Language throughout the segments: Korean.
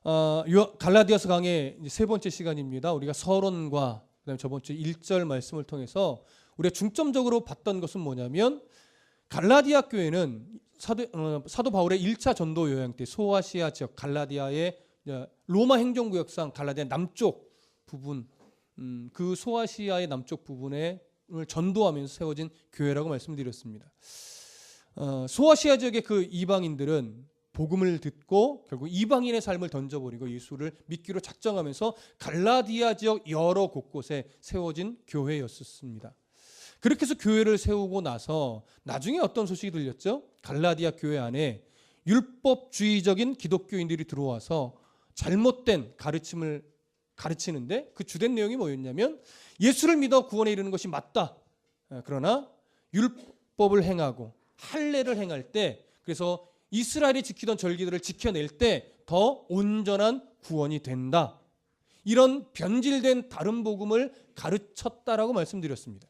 갈라디아서 강의 세 번째 시간입니다. 우리가 서론과 그다음에 저번 주 1절 말씀을 통해서 우리가 중점적으로 봤던 것은 뭐냐면 갈라디아 교회는 사도 바울의 1차 전도 여행 때 소아시아 지역 갈라디아의 로마 행정구역상 갈라디아 남쪽 부분 그 소아시아의 남쪽 부분에 전도하면서 세워진 교회라고 말씀드렸습니다. 소아시아 지역의 그 이방인들은 복음을 듣고 결국 이방인의 삶을 던져버리고 예수를 믿기로 작정하면서 갈라디아 지역 여러 곳곳에 세워진 교회였었습니다. 그렇게 해서 교회를 세우고 나서 나중에 어떤 소식이 들렸죠? 갈라디아 교회 안에 율법주의적인 기독교인들이 들어와서 잘못된 가르침을 가르치는데 그 주된 내용이 뭐였냐면 예수를 믿어 구원에 이르는 것이 맞다. 그러나 율법을 행하고 할례를 행할 때 그래서 이스라엘이 지키던 절기들을 지켜낼 때 더 온전한 구원이 된다. 이런 변질된 다른 복음을 가르쳤다라고 말씀드렸습니다.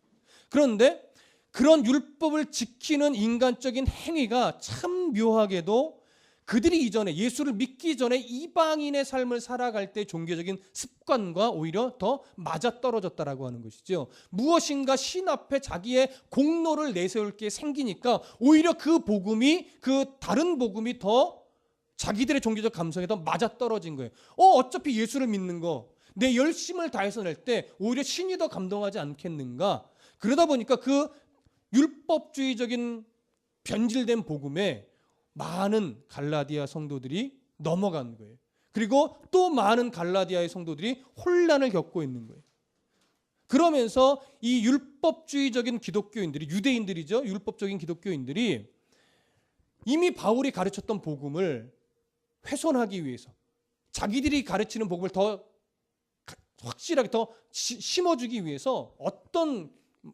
그런데 그런 율법을 지키는 인간적인 행위가 참 묘하게도 그들이 이전에 예수를 믿기 전에 이방인의 삶을 살아갈 때 종교적인 습관과 오히려 더 맞아떨어졌다라고 하는 것이죠. 무엇인가 신 앞에 자기의 공로를 내세울 게 생기니까 오히려 그 복음이 그 다른 복음이 더 자기들의 종교적 감성에 더 맞아떨어진 거예요. 어차피 예수를 믿는 거 내 열심을 다해서 낼 때 오히려 신이 더 감동하지 않겠는가. 그러다 보니까 그 율법주의적인 변질된 복음에 많은 갈라디아 성도들이 넘어간 거예요. 그리고 또 많은 갈라디아의 성도들이 혼란을 겪고 있는 거예요. 그러면서 이 율법주의적인 기독교인들이 유대인들이죠. 율법적인 기독교인들이 이미 바울이 가르쳤던 복음을 훼손하기 위해서 자기들이 가르치는 복음을 더 확실하게 더 심어주기 위해서 어떤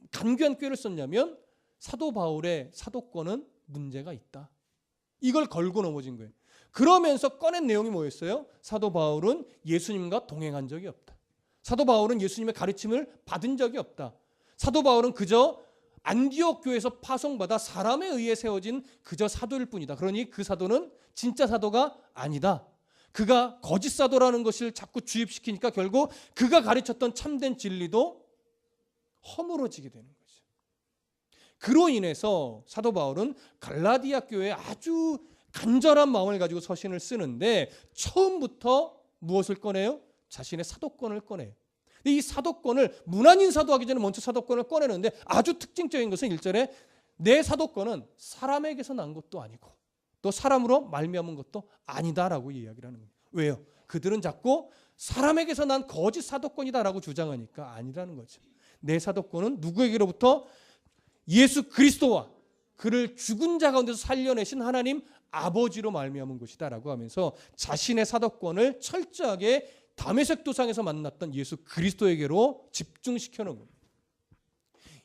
간교한 꾀를 썼냐면 사도 바울의 사도권은 문제가 있다. 이걸 걸고 넘어진 거예요. 그러면서 꺼낸 내용이 뭐였어요? 사도 바울은 예수님과 동행한 적이 없다. 사도 바울은 예수님의 가르침을 받은 적이 없다. 사도 바울은 그저 안디옥 교회에서 파송받아 사람에 의해 세워진 그저 사도일 뿐이다. 그러니 그 사도는 진짜 사도가 아니다. 그가 거짓 사도라는 것을 자꾸 주입시키니까 결국 그가 가르쳤던 참된 진리도 허물어지게 되는 거죠. 그로 인해서 사도 바울은 갈라디아 교회에 아주 간절한 마음을 가지고 서신을 쓰는데 처음부터 무엇을 꺼내요? 자신의 사도권을 꺼내요. 근데 이 사도권을 문안인 사도하기 전에 먼저 사도권을 꺼내는데 아주 특징적인 것은 1절에 내 사도권은 사람에게서 난 것도 아니고 또 사람으로 말미암은 것도 아니다라고 이야기를 하는 거예요. 왜요? 그들은 자꾸 사람에게서 난 거짓 사도권이다라고 주장하니까 아니라는 거죠. 내 사도권은 누구에게로부터 예수 그리스도와 그를 죽은 자 가운데서 살려내신 하나님 아버지로 말미암은 것이다라고 하면서 자신의 사도권을 철저하게 다메섹 도상에서 만났던 예수 그리스도에게로 집중시켜 놓은 겁니다.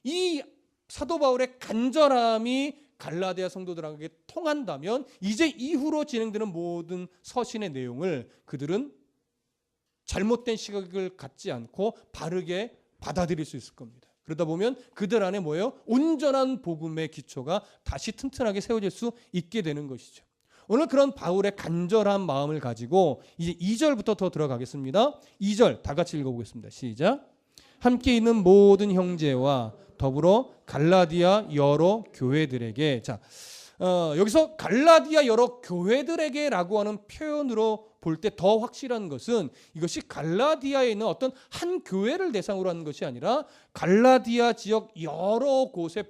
이 사도 바울의 간절함이 갈라디아 성도들에게 통한다면 이제 이후로 진행되는 모든 서신의 내용을 그들은 잘못된 시각을 갖지 않고 바르게 받아들일 수 있을 겁니다. 그러다 보면 그들 안에 뭐예요? 온전한 복음의 기초가 다시 튼튼하게 세워질 수 있게 되는 것이죠. 오늘 그런 바울의 간절한 마음을 가지고 이제 2절부터 더 들어가겠습니다. 2절 다 같이 읽어보겠습니다. 시작. 함께 있는 모든 형제와 더불어 갈라디아 여러 교회들에게. 자, 여기서 갈라디아 여러 교회들에게라고 하는 표현으로 볼 때 더 확실한 것은 이것이 갈라디아에 있는 어떤 한 교회를 대상으로 하는 것이 아니라 갈라디아 지역 여러 곳에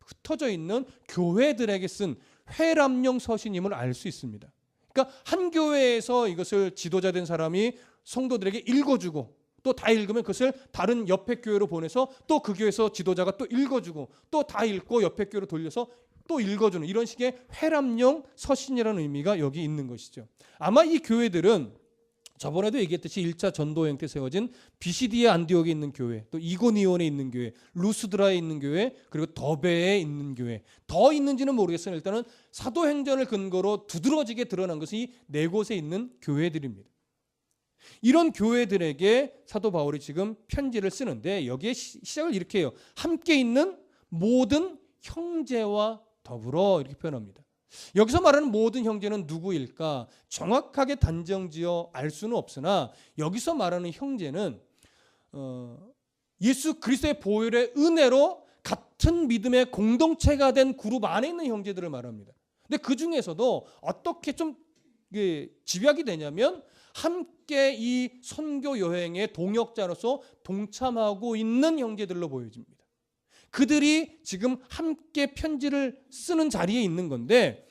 흩어져 있는 교회들에게 쓴 회람용 서신임을 알 수 있습니다. 그러니까 한 교회에서 이것을 지도자 된 사람이 성도들에게 읽어주고 또 다 읽으면 그것을 다른 옆에 교회로 보내서 또 그 교회에서 지도자가 또 읽어주고 또 다 읽고 옆에 교회로 돌려서 또 읽어주는 이런 식의 회람용 서신이라는 의미가 여기 있는 것이죠. 아마 이 교회들은 저번에도 얘기했듯이 1차 전도여행 때 세워진 비시디의 안디옥에 있는 교회, 또 이고니온에 있는 교회, 루스드라에 있는 교회, 그리고 더베에 있는 교회, 더 있는지는 모르겠어요. 일단은 사도행전을 근거로 두드러지게 드러난 것이 이 네 곳에 있는 교회들입니다. 이런 교회들에게 사도 바울이 지금 편지를 쓰는데 여기에 시작을 이렇게 해요. 함께 있는 모든 형제와 더불어 이렇게 표현합니다. 여기서 말하는 모든 형제는 누구일까? 정확하게 단정지어 알 수는 없으나 여기서 말하는 형제는 예수 그리스도의 보혈의 은혜로 같은 믿음의 공동체가 된 그룹 안에 있는 형제들을 말합니다. 근데 그 중에서도 어떻게 좀 집약이 되냐면 함께 이 선교 여행의 동역자로서 동참하고 있는 형제들로 보여집니다. 그들이 지금 함께 편지를 쓰는 자리에 있는 건데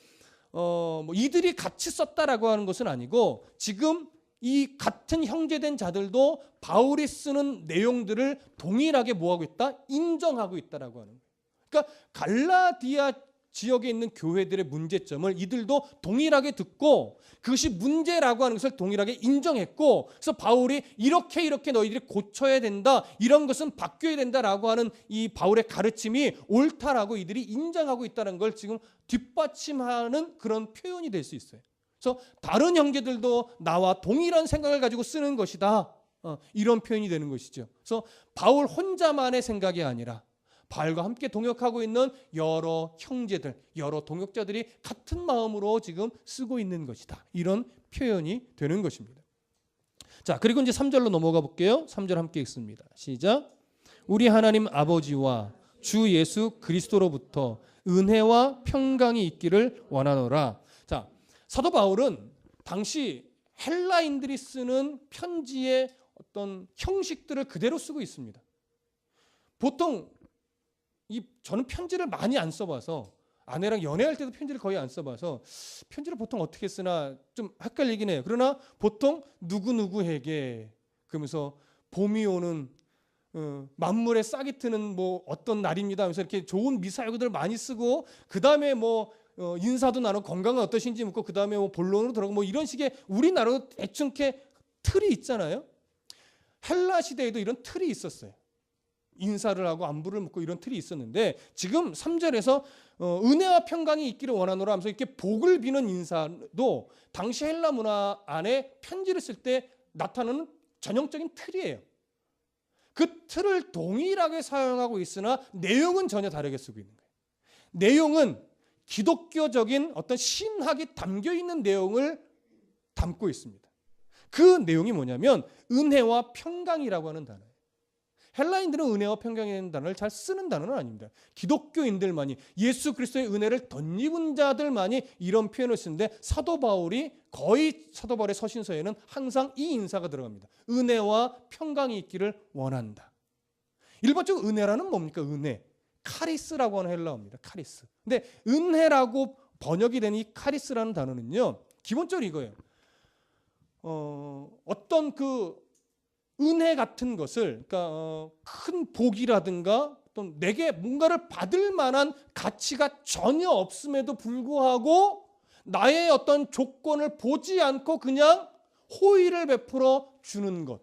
이들이 같이 썼다라고 하는 것은 아니고 지금 이 같은 형제된 자들도 바울이 쓰는 내용들을 동일하게 뭐하고 있다? 인정하고 있다라고 하는 거예요. 그러니까 갈라디아 지역에 있는 교회들의 문제점을 이들도 동일하게 듣고 그것이 문제라고 하는 것을 동일하게 인정했고, 그래서 바울이 이렇게 너희들이 고쳐야 된다, 이런 것은 바뀌어야 된다라고 하는 이 바울의 가르침이 옳다라고 이들이 인정하고 있다는 걸 지금 뒷받침하는 그런 표현이 될 수 있어요. 그래서 다른 형제들도 나와 동일한 생각을 가지고 쓰는 것이다, 이런 표현이 되는 것이죠. 그래서 바울 혼자만의 생각이 아니라 바울과 함께 동역하고 있는 여러 형제들, 여러 동역자들이 같은 마음으로 지금 쓰고 있는 것이다, 이런 표현이 되는 것입니다. 자, 그리고 이제 3절로 넘어가 볼게요. 3절 함께 읽습니다. 시작. 우리 하나님 아버지와 주 예수 그리스도로부터 은혜와 평강이 있기를 원하노라. 자, 사도 바울은 당시 헬라인들이 쓰는 편지의 어떤 형식들을 그대로 쓰고 있습니다. 보통 저는 편지를 많이 안 써봐서, 아내랑 연애할 때도 편지를 거의 안 써봐서 편지를 보통 어떻게 쓰나 좀 헷갈리긴 해요. 그러나 보통 누구누구에게, 그러면서 봄이 오는 만물에 싹이 트는 뭐 어떤 날입니다 하면서 이렇게 좋은 미사여구들 많이 쓰고, 그 다음에 뭐 인사도 나누고 건강은 어떠신지 묻고, 그 다음에 뭐 본론으로 들어가고 뭐 이런 식의 우리나라도 대충 이렇게 틀이 있잖아요. 헬라 시대에도 이런 틀이 있었어요. 인사를 하고 안부를 묻고 이런 틀이 있었는데, 지금 3절에서 은혜와 평강이 있기를 원하노라 하면서 이렇게 복을 비는 인사도 당시 헬라 문화 안에 편지를 쓸 때 나타나는 전형적인 틀이에요. 그 틀을 동일하게 사용하고 있으나 내용은 전혀 다르게 쓰고 있는 거예요. 내용은 기독교적인 어떤 신학이 담겨 있는 내용을 담고 있습니다. 그 내용이 뭐냐면 은혜와 평강이라고 하는 단어예요. 헬라인들은 은혜와 평강이라는 단어를 잘 쓰는 단어는 아닙니다. 기독교인들만이, 예수 그리스도의 은혜를 덧입은 자들만이 이런 표현을 쓰는데, 사도 바울의 서신서에는 항상 이 인사가 들어갑니다. 은혜와 평강이 있기를 원한다. 일반적으로 은혜라는 뭡니까? 은혜. 카리스라고 하는 헬라어입니다. 카리스. 근데 은혜라고 번역이 된 이 카리스라는 단어는요, 기본적으로 이거예요. 어떤 은혜 같은 것을, 그러니까 큰 복이라든가 또 내게 뭔가를 받을 만한 가치가 전혀 없음에도 불구하고 나의 어떤 조건을 보지 않고 그냥 호의를 베풀어 주는 것,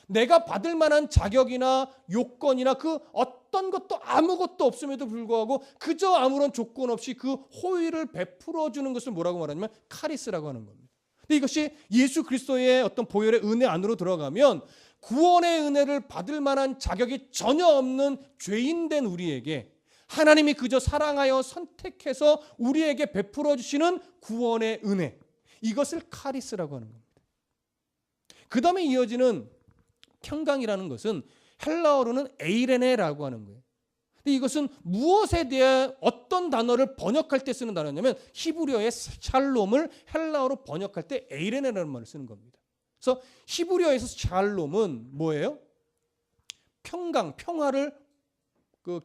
내가 받을 만한 자격이나 요건이나 그 어떤 것도 아무것도 없음에도 불구하고 그저 아무런 조건 없이 그 호의를 베풀어 주는 것을 뭐라고 말하냐면 카리스라고 하는 겁니다. 근데 이것이 예수 그리스도의 어떤 보혈의 은혜 안으로 들어가면 구원의 은혜를 받을 만한 자격이 전혀 없는 죄인된 우리에게 하나님이 그저 사랑하여 선택해서 우리에게 베풀어 주시는 구원의 은혜, 이것을 카리스라고 하는 겁니다. 그 다음에 이어지는 평강이라는 것은 헬라어로는 에이레네라고 하는 거예요. 근데 이것은 무엇에 대해 어떤 단어를 번역할 때 쓰는 단어냐면 히브리어의 샬롬을 헬라어로 번역할 때 에이레네라는 말을 쓰는 겁니다. 그래서 히브리어에서 샬롬은 뭐예요? 평강, 평화를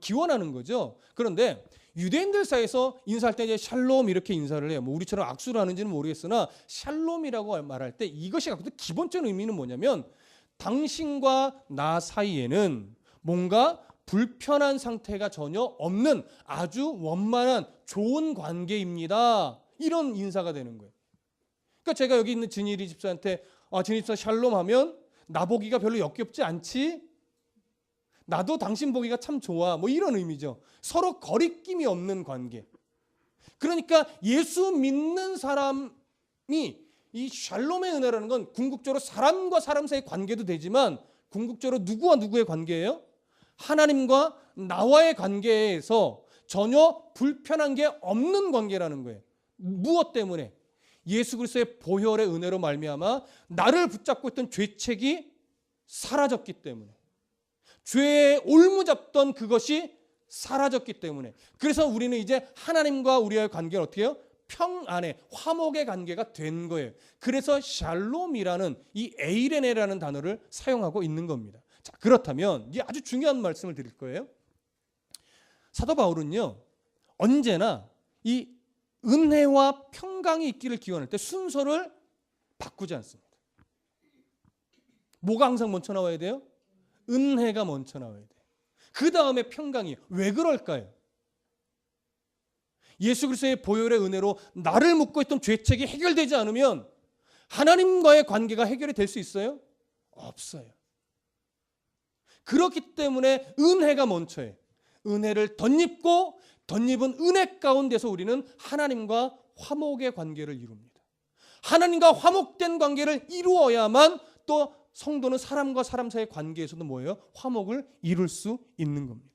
기원하는 거죠. 그런데 유대인들 사이에서 인사할 때 이제 샬롬 이렇게 인사를 해요. 뭐 우리처럼 악수를 하는지는 모르겠으나 샬롬이라고 말할 때 이것이 갖고 있는 기본적인 의미는 뭐냐면 당신과 나 사이에는 뭔가 불편한 상태가 전혀 없는 아주 원만한 좋은 관계입니다, 이런 인사가 되는 거예요. 그러니까 제가 여기 있는 진일이 집사한테 진일이 집사 샬롬 하면 나 보기가 별로 역겹지 않지? 나도 당신 보기가 참 좋아, 뭐 이런 의미죠. 서로 거리낌이 없는 관계. 그러니까 예수 믿는 사람이 이 샬롬의 은혜라는 건 궁극적으로 사람과 사람 사이의 관계도 되지만 궁극적으로 누구와 누구의 관계예요? 하나님과 나와의 관계에서 전혀 불편한 게 없는 관계라는 거예요. 무엇 때문에? 예수 그리스도의 보혈의 은혜로 말미암아 나를 붙잡고 있던 죄책이 사라졌기 때문에, 죄에 올무잡던 그것이 사라졌기 때문에, 그래서 우리는 이제 하나님과 우리의 관계를 어떻게 해요? 평안의 화목의 관계가 된 거예요. 그래서 샬롬이라는 이 에이레네라는 단어를 사용하고 있는 겁니다. 자, 그렇다면 이제 아주 중요한 말씀을 드릴 거예요. 사도 바울은요, 언제나 이 은혜와 평강이 있기를 기원할 때 순서를 바꾸지 않습니다. 뭐가 항상 먼저 나와야 돼요? 은혜가 먼저 나와야 돼요. 그 다음에 평강이에요. 왜 그럴까요? 예수 그리스도의 보혈의 은혜로 나를 묶고 있던 죄책이 해결되지 않으면 하나님과의 관계가 해결이 될 수 있어요? 없어요. 그렇기 때문에 은혜가 먼저예요. 은혜를 덧입고 덧입은 은혜 가운데서 우리는 하나님과 화목의 관계를 이룹니다. 하나님과 화목된 관계를 이루어야만 또 성도는 사람과 사람 사이의 관계에서도 뭐예요? 화목을 이룰 수 있는 겁니다.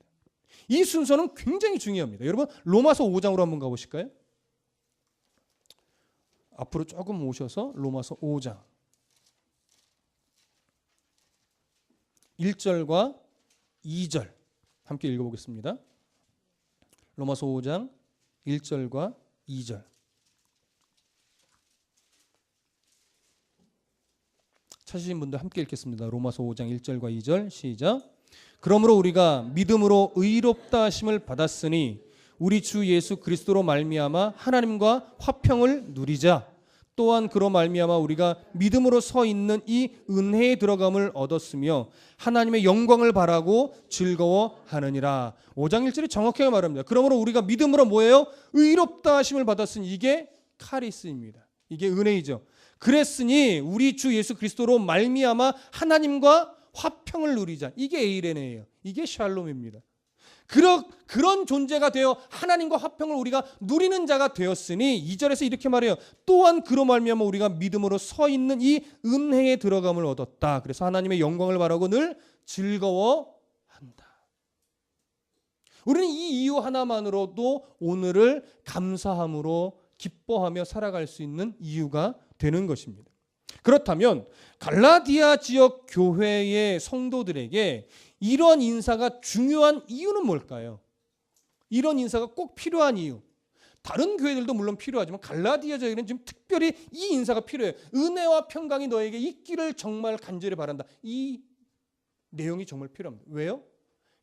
이 순서는 굉장히 중요합니다. 여러분 로마서 5장으로 한번 가보실까요? 앞으로 조금 오셔서 로마서 5장 1절과 2절 함께 읽어보겠습니다. 로마서 5장 1절과 2절. 찾으신 분들 함께 읽겠습니다. 로마서 5장 1절과 2절 시작. 그러므로 우리가 믿음으로 의롭다 하심을 받았으니 우리 주 예수 그리스도로 말미암아 하나님과 화평을 누리자. 또한 그로 말미암아 우리가 믿음으로 서 있는 이 은혜에 들어감을 얻었으며 하나님의 영광을 바라고 즐거워하느니라. 5장 1절이 정확하게 말합니다. 그러므로 우리가 믿음으로 뭐예요? 의롭다 하심을 받았으니 이게 카리스입니다. 이게 은혜이죠. 그랬으니 우리 주 예수 그리스도로 말미암아 하나님과 화평을 누리자. 이게 에이레네예요. 이게 샬롬입니다. 그런 존재가 되어 하나님과 화평을 우리가 누리는 자가 되었으니 2절에서 이렇게 말해요. 또한 그로 말미암아 우리가 믿음으로 서 있는 이 은혜에 들어감을 얻었다. 그래서 하나님의 영광을 바라고 늘 즐거워한다. 우리는 이 이유 하나만으로도 오늘을 감사함으로 기뻐하며 살아갈 수 있는 이유가 되는 것입니다. 그렇다면 갈라디아 지역 교회의 성도들에게 이런 인사가 중요한 이유는 뭘까요? 이런 인사가 꼭 필요한 이유. 다른 교회들도 물론 필요하지만 갈라디아 지역에는 지금 특별히 이 인사가 필요해요. 은혜와 평강이 너에게 있기를 정말 간절히 바란다. 이 내용이 정말 필요합니다. 왜요?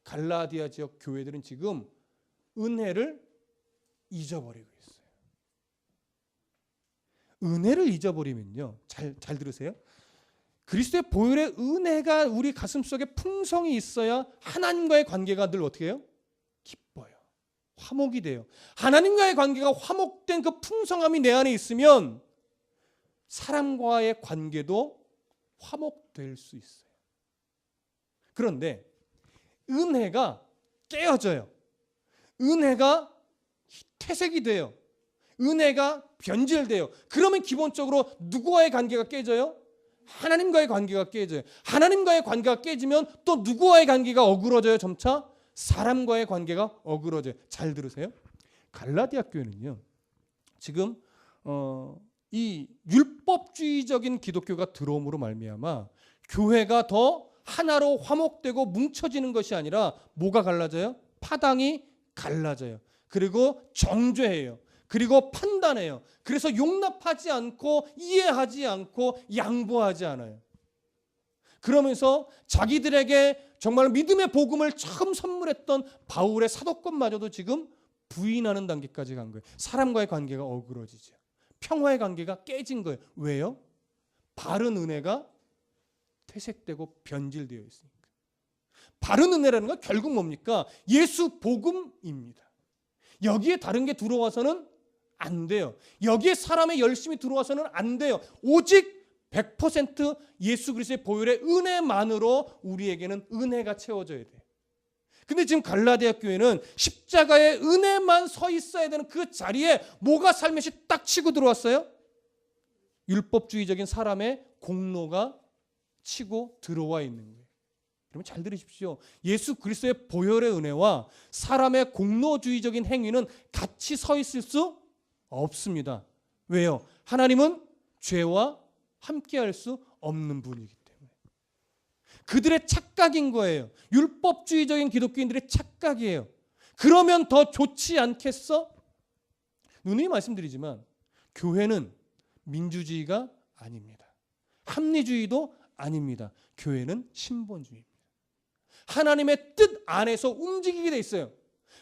갈라디아 지역 교회들은 지금 은혜를 잊어버리고 있어요. 은혜를 잊어버리면요. 잘 들으세요. 그리스도의 보혈의 은혜가 우리 가슴속에 풍성이 있어야 하나님과의 관계가 늘 어떻게 해요? 기뻐요. 화목이 돼요. 하나님과의 관계가 화목된 그 풍성함이 내 안에 있으면 사람과의 관계도 화목될 수 있어요. 그런데 은혜가 깨어져요. 은혜가 퇴색이 돼요. 은혜가 변질돼요. 그러면 기본적으로 누구와의 관계가 깨져요? 하나님과의 관계가 깨져요. 하나님과의 관계가 깨지면 또 누구와의 관계가 어그러져요? 점차 사람과의 관계가 어그러져요. 잘 들으세요. 갈라디아 교회는요. 지금 이 율법주의적인 기독교가 들어옴으로 말미암아 교회가 더 하나로 화목되고 뭉쳐지는 것이 아니라 뭐가 갈라져요? 파당이 갈라져요. 그리고 정죄해요. 그리고 판단해요. 그래서 용납하지 않고 이해하지 않고 양보하지 않아요. 그러면서 자기들에게 정말 믿음의 복음을 처음 선물했던 바울의 사도권마저도 지금 부인하는 단계까지 간 거예요. 사람과의 관계가 어그러지죠. 평화의 관계가 깨진 거예요. 왜요? 바른 은혜가 퇴색되고 변질되어 있으니까. 바른 은혜라는 건 결국 뭡니까? 예수 복음입니다. 여기에 다른 게 들어와서는 안 돼요. 여기에 사람의 열심이 들어와서는 안 돼요. 오직 100% 예수 그리스도의 보혈의 은혜만으로 우리에게는 은혜가 채워져야 돼요. 근데 지금 갈라디아 교회는 십자가의 은혜만 서 있어야 되는 그 자리에 뭐가 살며시 딱 치고 들어왔어요? 율법주의적인 사람의 공로가 치고 들어와 있는 거예요. 여러분 잘 들으십시오. 예수 그리스도의 보혈의 은혜와 사람의 공로주의적인 행위는 같이 서 있을 수 없습니다. 왜요? 하나님은 죄와 함께할 수 없는 분이기 때문에. 그들의 착각인 거예요. 율법주의적인 기독교인들의 착각이에요. 그러면 더 좋지 않겠어? 누누이 말씀드리지만 교회는 민주주의가 아닙니다. 합리주의도 아닙니다. 교회는 신본주의입니다. 하나님의 뜻 안에서 움직이게 돼 있어요.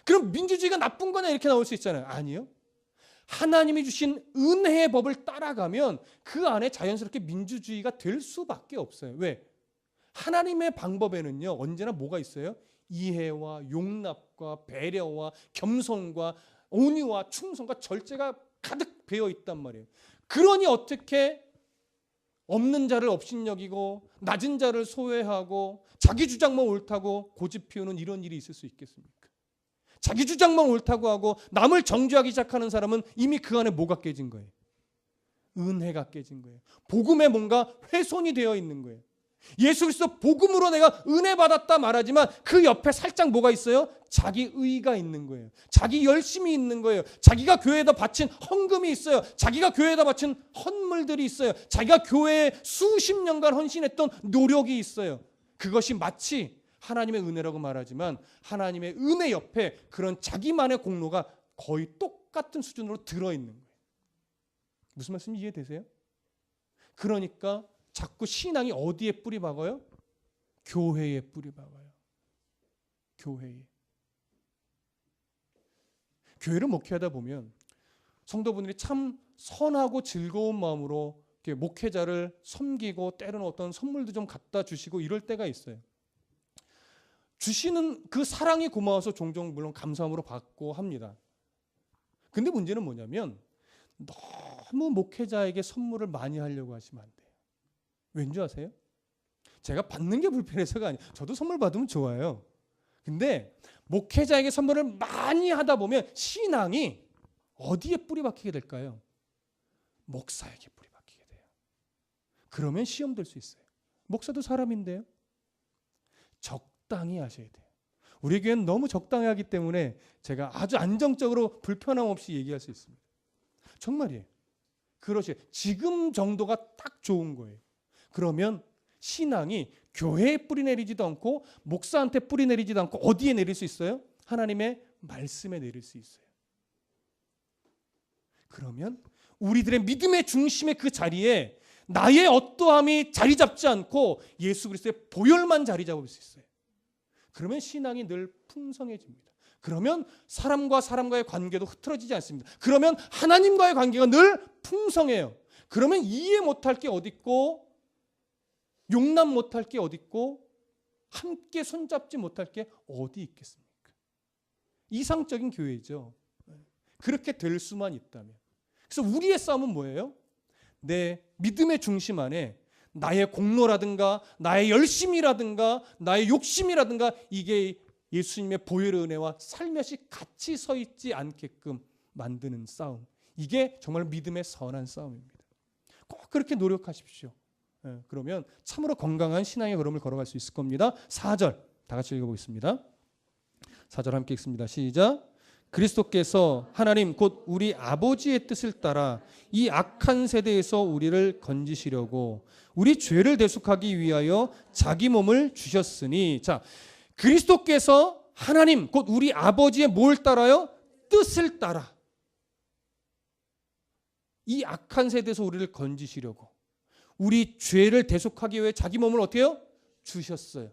그럼 민주주의가 나쁜 거냐 이렇게 나올 수 있잖아요. 아니요. 하나님이 주신 은혜의 법을 따라가면 그 안에 자연스럽게 민주주의가 될 수밖에 없어요. 왜? 하나님의 방법에는요 언제나 뭐가 있어요? 이해와 용납과 배려와 겸손과 온유와 충성과 절제가 가득 배어 있단 말이에요. 그러니 어떻게 없는 자를 업신여기고 낮은 자를 소외하고 자기 주장만 옳다고 고집 피우는 이런 일이 있을 수 있겠습니까? 자기 주장만 옳다고 하고 남을 정죄하기 시작하는 사람은 이미 그 안에 뭐가 깨진 거예요? 은혜가 깨진 거예요. 복음에 뭔가 훼손이 되어 있는 거예요. 예수 그리스도 복음으로 내가 은혜 받았다 말하지만 그 옆에 살짝 뭐가 있어요? 자기 의가 있는 거예요. 자기 열심이 있는 거예요. 자기가 교회에다 바친 헌금이 있어요. 자기가 교회에다 바친 헌물들이 있어요. 자기가 교회에 수십 년간 헌신했던 노력이 있어요. 그것이 마치 하나님의 은혜라고 말하지만 하나님의 은혜 옆에 그런 자기만의 공로가 거의 똑같은 수준으로 들어있는 거예요. 무슨 말씀인지 이해되세요? 그러니까 자꾸 신앙이 어디에 뿌리 박아요? 교회에 뿌리 박아요. 교회에. 교회를 목회하다 보면 성도분들이 참 선하고 즐거운 마음으로 이렇게 목회자를 섬기고 때로는 어떤 선물도 좀 갖다 주시고 이럴 때가 있어요. 주시는 그 사랑이 고마워서 종종 물론 감사함으로 받고 합니다. 근데 문제는 뭐냐면 너무 목회자에게 선물을 많이 하려고 하시면 안 돼요. 왠지 아세요? 제가 받는 게 불편해서가 아니에요. 저도 선물 받으면 좋아요. 근데 목회자에게 선물을 많이 하다 보면 신앙이 어디에 뿌리 박히게 될까요? 목사에게 뿌리 박히게 돼요. 그러면 시험 될 수 있어요. 목사도 사람인데요. 적당히 하셔야 돼요. 우리 교회는 너무 적당히 하기 때문에 제가 아주 안정적으로 불편함 없이 얘기할 수 있습니다. 정말이에요. 그러시 지금 정도가 딱 좋은 거예요. 그러면 신앙이 교회에 뿌리 내리지도 않고 목사한테 뿌리 내리지도 않고 어디에 내릴 수 있어요? 하나님의 말씀에 내릴 수 있어요. 그러면 우리들의 믿음의 중심의 그 자리에 나의 어떠함이 자리 잡지 않고 예수 그리스도의 보혈만 자리 잡을 수 있어요. 그러면 신앙이 늘 풍성해집니다. 그러면 사람과 사람과의 관계도 흐트러지지 않습니다. 그러면 하나님과의 관계가 늘 풍성해요. 그러면 이해 못할 게 어디 있고 용납 못할 게 어디 있고 함께 손잡지 못할 게 어디 있겠습니까? 이상적인 교회죠. 그렇게 될 수만 있다면. 그래서 우리의 싸움은 뭐예요? 내 믿음의 중심 안에 나의 공로라든가 나의 열심이라든가 나의 욕심이라든가 이게 예수님의 보혈의 은혜와 살며시 같이 서 있지 않게끔 만드는 싸움. 이게 정말 믿음의 선한 싸움입니다. 꼭 그렇게 노력하십시오. 그러면 참으로 건강한 신앙의 걸음을 걸어갈 수 있을 겁니다. 4절 다 같이 읽어보겠습니다. 4절 함께 읽습니다. 시작. 그리스도께서 하나님 곧 우리 아버지의 뜻을 따라 이 악한 세대에서 우리를 건지시려고 우리 죄를 대속하기 위하여 자기 몸을 주셨으니, 자, 그리스도께서 하나님 곧 우리 아버지의 뭘 따라요? 뜻을 따라 이 악한 세대에서 우리를 건지시려고 우리 죄를 대속하기 위해 자기 몸을 어떻게 해요? 주셨어요.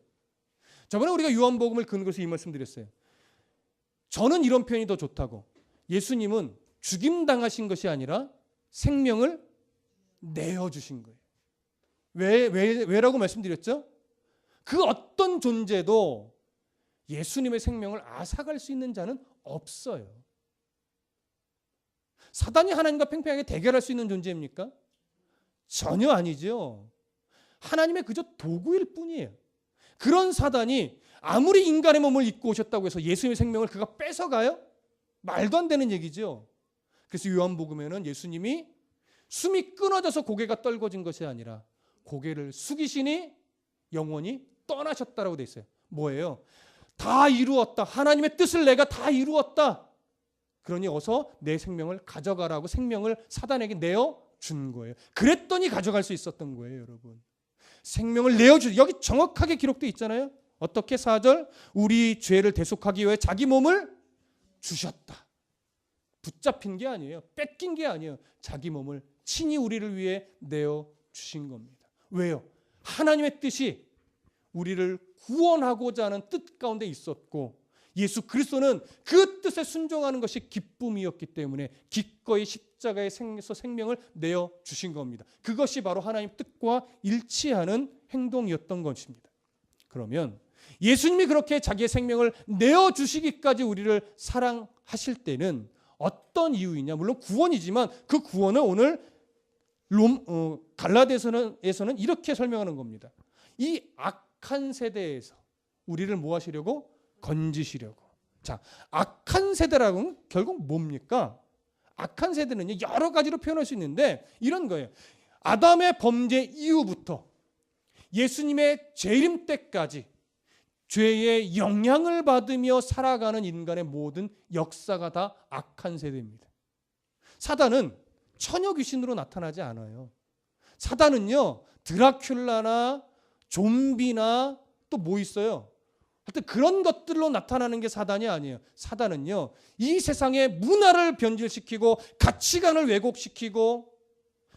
저번에 우리가 요한복음을 근거해서 이 말씀 드렸어요. 저는 이런 표현이 더 좋다고. 예수님은 죽임당하신 것이 아니라 생명을 내어주신 거예요. 왜라고 말씀드렸죠? 그 어떤 존재도 예수님의 생명을 앗아갈 수 있는 자는 없어요. 사단이 하나님과 팽팽하게 대결할 수 있는 존재입니까? 전혀 아니죠. 하나님의 그저 도구일 뿐이에요. 그런 사단이 아무리 인간의 몸을 입고 오셨다고 해서 예수님의 생명을 그가 뺏어가요? 말도 안 되는 얘기죠. 그래서 요한복음에는 예수님이 숨이 끊어져서 고개가 떨궈진 것이 아니라 고개를 숙이시니 영혼이 떠나셨다라고 돼 있어요. 뭐예요? 다 이루었다. 하나님의 뜻을 내가 다 이루었다. 그러니 어서 내 생명을 가져가라고 생명을 사단에게 내어준 거예요. 그랬더니 가져갈 수 있었던 거예요, 여러분. 생명을 내어주. 여기 정확하게 기록되어 있잖아요. 어떻게 4절? 우리 죄를 대속하기 위해 자기 몸을 주셨다. 붙잡힌 게 아니에요. 뺏긴 게 아니에요. 자기 몸을 친히 우리를 위해 내어주신 겁니다. 왜요? 하나님의 뜻이 우리를 구원하고자 하는 뜻 가운데 있었고 예수 그리스도는 그 뜻에 순종하는 것이 기쁨이었기 때문에 기꺼이 십자가에 생명을 내어주신 겁니다. 그것이 바로 하나님 뜻과 일치하는 행동이었던 것입니다. 그러면 예수님이 그렇게 자기의 생명을 내어주시기까지 우리를 사랑하실 때는 어떤 이유이냐? 물론 구원이지만 그 구원은 오늘 갈라디아서는 이렇게 설명하는 겁니다. 이 악한 세대에서 우리를 뭐 하시려고? 건지시려고. 자, 악한 세대라고는 결국 뭡니까? 악한 세대는요, 여러 가지로 표현할 수 있는데 이런 거예요. 아담의 범죄 이후부터 예수님의 재림 때까지 죄의 영향을 받으며 살아가는 인간의 모든 역사가 다 악한 세대입니다. 사단은 처녀 귀신으로 나타나지 않아요. 사단은요, 드라큘라나 좀비나 또 뭐 있어요? 하여튼 그런 것들로 나타나는 게 사단이 아니에요. 사단은요, 이 세상의 문화를 변질시키고 가치관을 왜곡시키고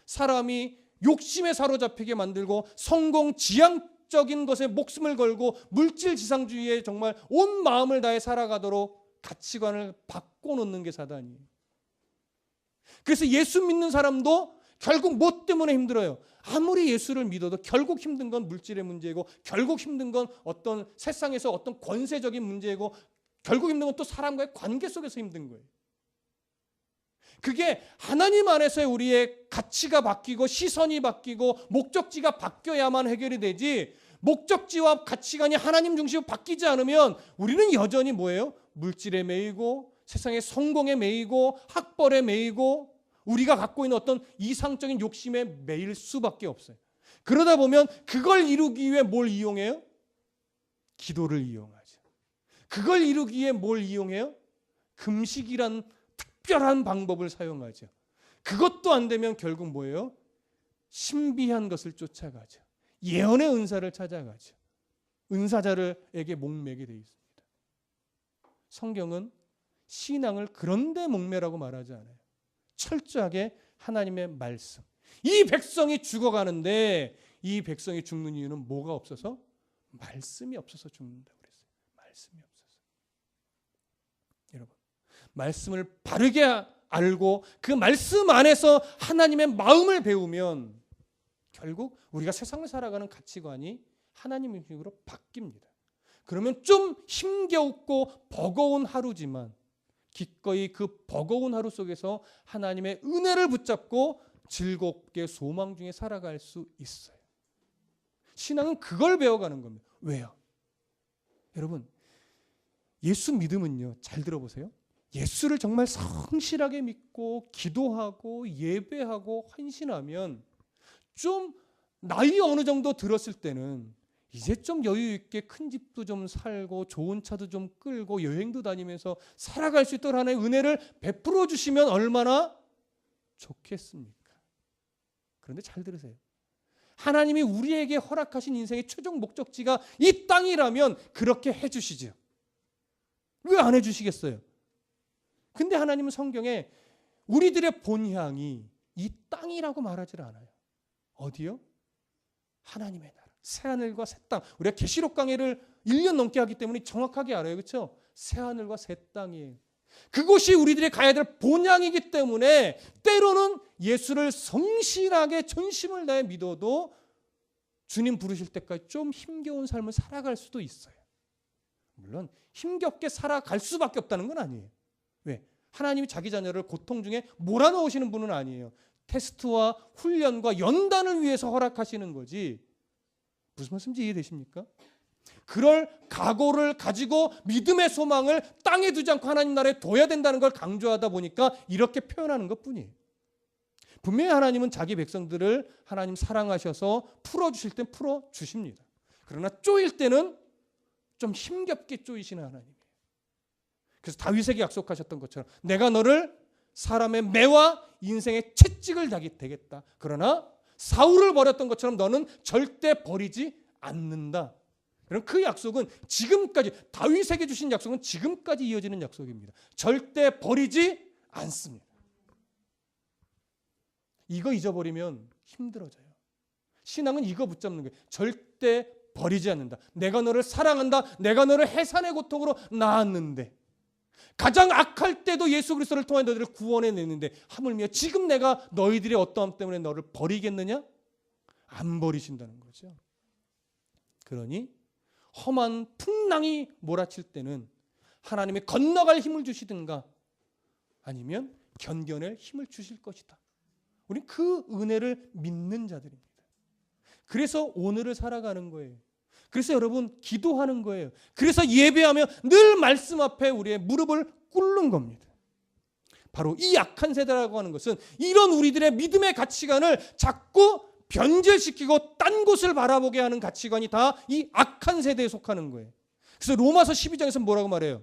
사람이 욕심에 사로잡히게 만들고 성공 지향적인 것에 목숨을 걸고 물질 지상주의에 정말 온 마음을 다해 살아가도록 가치관을 바꿔놓는 게 사단이에요. 그래서 예수 믿는 사람도 결국 뭐 때문에 힘들어요? 아무리 예수를 믿어도 결국 힘든 건 물질의 문제이고 결국 힘든 건 어떤 세상에서 어떤 권세적인 문제이고 결국 힘든 건 또 사람과의 관계 속에서 힘든 거예요. 그게 하나님 안에서의 우리의 가치가 바뀌고 시선이 바뀌고 목적지가 바뀌어야만 해결이 되지, 목적지와 가치관이 하나님 중심으로 바뀌지 않으면 우리는 여전히 뭐예요? 물질에 매이고 세상의 성공에 매이고 학벌에 매이고 우리가 갖고 있는 어떤 이상적인 욕심에 매일 수밖에 없어요. 그러다 보면 그걸 이루기 위해 뭘 이용해요? 기도를 이용하죠. 그걸 이루기 위해 뭘 이용해요? 금식이란 특별한 방법을 사용하죠. 그것도 안 되면 결국 뭐예요? 신비한 것을 쫓아가죠. 예언의 은사를 찾아가죠. 은사자들에게 목매게 되어 있습니다. 성경은 신앙을 그런데 목매라고 말하지 않아요. 철저하게 하나님의 말씀. 이 백성이 죽어가는데 이 백성이 죽는 이유는 뭐가 없어서? 말씀이 없어서 죽는다고 그랬어요. 말씀이 없어서. 여러분, 말씀을 바르게 알고 그 말씀 안에서 하나님의 마음을 배우면 결국 우리가 세상을 살아가는 가치관이 하나님의 식으로 바뀝니다. 그러면 좀 힘겨웠고 버거운 하루지만 기꺼이 그 버거운 하루 속에서 하나님의 은혜를 붙잡고 즐겁게 소망 중에 살아갈 수 있어요. 신앙은 그걸 배워가는 겁니다. 왜요? 여러분, 예수 믿음은요, 잘 들어보세요. 예수를 정말 성실하게 믿고 기도하고 예배하고 헌신하면 좀 나이 어느 정도 들었을 때는 이제 좀 여유 있게 큰 집도 좀 살고 좋은 차도 좀 끌고 여행도 다니면서 살아갈 수 있도록 하나님의 은혜를 베풀어 주시면 얼마나 좋겠습니까? 그런데 잘 들으세요. 하나님이 우리에게 허락하신 인생의 최종 목적지가 이 땅이라면 그렇게 해주시죠. 왜 안 해주시겠어요? 근데 하나님은 성경에 우리들의 본향이 이 땅이라고 말하지 않아요. 어디요? 하나님의 나라. 새하늘과 새 땅. 우리가 계시록 강해를 1년 넘게 하기 때문에 정확하게 알아요. 그렇죠? 새하늘과 새 땅이에요. 그곳이 우리들이 가야 될 본향이기 때문에 때로는 예수를 성실하게 전심을 다해 믿어도 주님 부르실 때까지 좀 힘겨운 삶을 살아갈 수도 있어요. 물론 힘겹게 살아갈 수밖에 없다는 건 아니에요. 왜? 하나님이 자기 자녀를 고통 중에 몰아넣으시는 분은 아니에요. 테스트와 훈련과 연단을 위해서 허락하시는 거지. 무슨 말씀인지 이해되십니까? 그럴 각오를 가지고 믿음의 소망을 땅에 두지 않고 하나님 나라에 둬야 된다는 걸 강조하다 보니까 이렇게 표현하는 것뿐이에요. 분명히 하나님은 자기 백성들을 하나님 사랑하셔서 풀어주실 땐 풀어주십니다. 그러나 쪼일 때는 좀 힘겹게 쪼이시는 하나님이에요. 그래서 다윗에게 약속하셨던 것처럼 내가 너를 사람의 매와 인생의 채찍을 되겠다. 그러나 사울을 버렸던 것처럼 너는 절대 버리지 않는다. 그럼 그 약속은 지금까지, 다윗에게 주신 약속은 지금까지 이어지는 약속입니다. 절대 버리지 않습니다. 이거 잊어버리면 힘들어져요. 신앙은 이거 붙잡는 거예요. 절대 버리지 않는다. 내가 너를 사랑한다. 내가 너를 해산의 고통으로 낳았는데, 가장 악할 때도 예수 그리스도를 통해 너희를 구원해냈는데 하물며 지금 내가 너희들의 어떠함 때문에 너를 버리겠느냐? 안 버리신다는 거죠. 그러니 험한 풍랑이 몰아칠 때는 하나님이 건너갈 힘을 주시든가 아니면 견뎌낼 힘을 주실 것이다. 우리는 그 은혜를 믿는 자들입니다. 그래서 오늘을 살아가는 거예요. 그래서 여러분 기도하는 거예요. 그래서 예배하며 늘 말씀 앞에 우리의 무릎을 꿇는 겁니다. 바로 이 약한 세대라고 하는 것은 이런 우리들의 믿음의 가치관을 자꾸 변질시키고 딴 곳을 바라보게 하는 가치관이 다 이 악한 세대에 속하는 거예요. 그래서 로마서 12장에서 뭐라고 말해요?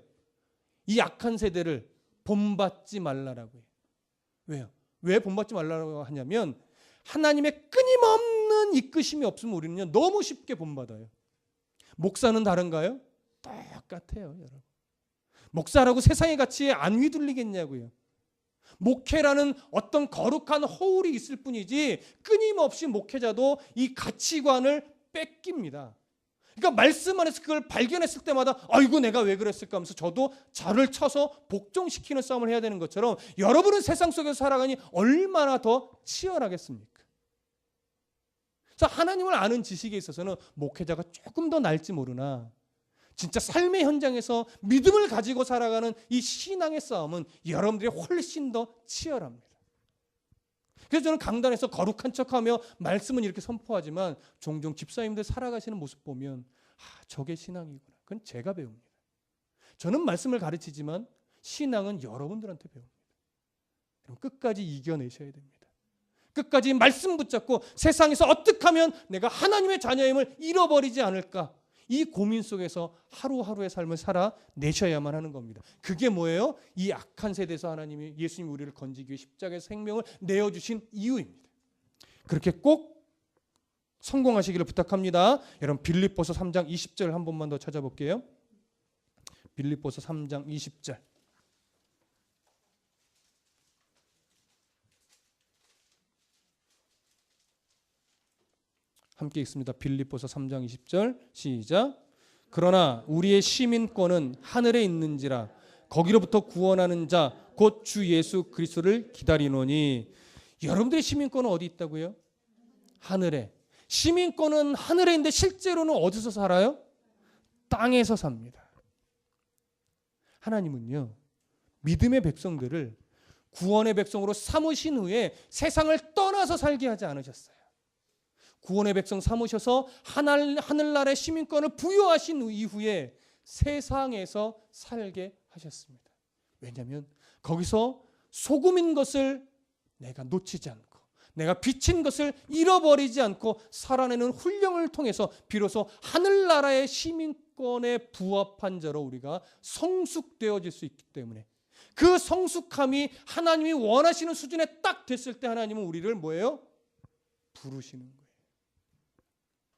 이 악한 세대를 본받지 말라라고 해요. 왜요? 왜 본받지 말라고 하냐면 하나님의 끊임없는 이끄심이 없으면 우리는요 너무 쉽게 본받아요. 목사는 다른가요? 똑같아요, 여러분. 목사라고 세상의 가치에 안 휘둘리겠냐고요. 목회라는 어떤 거룩한 허울이 있을 뿐이지 끊임없이 목회자도 이 가치관을 뺏깁니다. 그러니까 말씀 안에서 그걸 발견했을 때마다 아이고 내가 왜 그랬을까 하면서 저도 저를 쳐서 복종시키는 싸움을 해야 되는 것처럼 여러분은 세상 속에서 살아가니 얼마나 더 치열하겠습니까? 그래서 하나님을 아는 지식에 있어서는 목회자가 조금 더 날지 모르나 진짜 삶의 현장에서 믿음을 가지고 살아가는 이 신앙의 싸움은 여러분들이 훨씬 더 치열합니다. 그래서 저는 강단에서 거룩한 척하며 말씀은 이렇게 선포하지만 종종 집사님들 살아가시는 모습 보면 저게 신앙이구나. 그건 제가 배웁니다. 저는 말씀을 가르치지만 신앙은 여러분들한테 배웁니다. 그럼 끝까지 이겨내셔야 됩니다. 끝까지 말씀 붙잡고 세상에서 어떻게 하면 내가 하나님의 자녀임을 잃어버리지 않을까? 이 고민 속에서 하루하루의 삶을 살아내셔야만 하는 겁니다. 그게 뭐예요? 이 악한 세대에서 하나님이 예수님이 우리를 건지기 위해 십자가의 생명을 내어주신 이유입니다. 그렇게 꼭 성공하시기를 부탁합니다. 여러분 빌립보서 3장 20절 한 번만 더 찾아볼게요. 빌립보서 3장 20절. 함께 읽습니다. 빌립보서 3장 20절 시작. 그러나 우리의 시민권은 하늘에 있는지라 거기로부터 구원하는 자 곧 주 예수 그리스도를 기다리노니. 여러분들의 시민권은 어디 있다고요? 하늘에. 시민권은 하늘에 있는데 실제로는 어디서 살아요? 땅에서 삽니다. 하나님은요 믿음의 백성들을 구원의 백성으로 삼으신 후에 세상을 떠나서 살게 하지 않으셨어요. 구원의 백성 삼으셔서 하늘나라의 시민권을 부여하신 이후에 세상에서 살게 하셨습니다. 왜냐하면 거기서 소금인 것을 내가 놓치지 않고 내가 비친 것을 잃어버리지 않고 살아내는 훈련을 통해서 비로소 하늘나라의 시민권에 부합한 자로 우리가 성숙되어질 수 있기 때문에 그 성숙함이 하나님이 원하시는 수준에 딱 됐을 때 하나님은 우리를 뭐예요? 부르시는 거예요.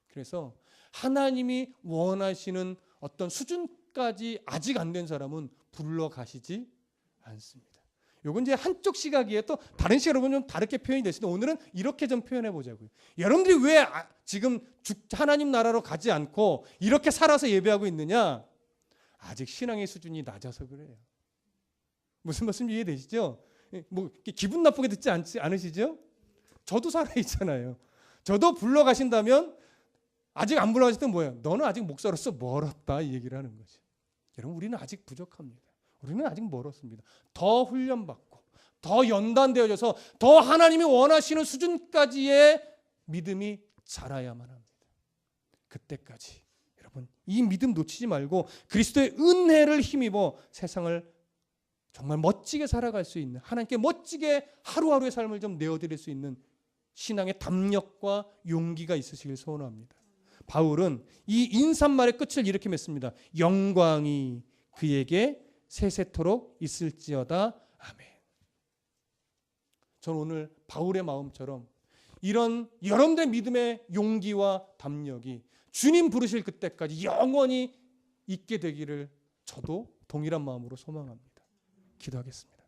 그래서 하나님이 원하시는 어떤 수준까지 아직 안 된 사람은 불러가시지 않습니다. 요건 이제 한쪽 시각이에요. 또 다른 시각으로 보면 좀 다르게 표현이 되시는데 오늘은 이렇게 좀 표현해 보자고요. 여러분들이 왜 지금 하나님 나라로 가지 않고 이렇게 살아서 예배하고 있느냐? 아직 신앙의 수준이 낮아서 그래요. 무슨 말씀 이해되시죠? 뭐 기분 나쁘게 듣지 않으시죠? 저도 살아 있잖아요. 저도 불러가신다면 아직 안 불러가실 땐 뭐예요? 너는 아직 목사로서 멀었다 이 얘기를 하는 거죠. 여러분 우리는 아직 부족합니다. 우리는 아직 멀었습니다. 더 훈련받고 더 연단되어져서 더 하나님이 원하시는 수준까지의 믿음이 자라야만 합니다. 그때까지 여러분 이 믿음 놓치지 말고 그리스도의 은혜를 힘입어 세상을 정말 멋지게 살아갈 수 있는 하나님께 멋지게 하루하루의 삶을 좀 내어드릴 수 있는 신앙의 담력과 용기가 있으시길 소원합니다. 바울은 이 인사말의 끝을 이렇게 맺습니다. 영광이 그에게 세세토록 있을지어다. 아멘. 저는 오늘 바울의 마음처럼 이런 여러분들의 믿음의 용기와 담력이 주님 부르실 그때까지 영원히 있게 되기를 저도 동일한 마음으로 소망합니다. 기도하겠습니다.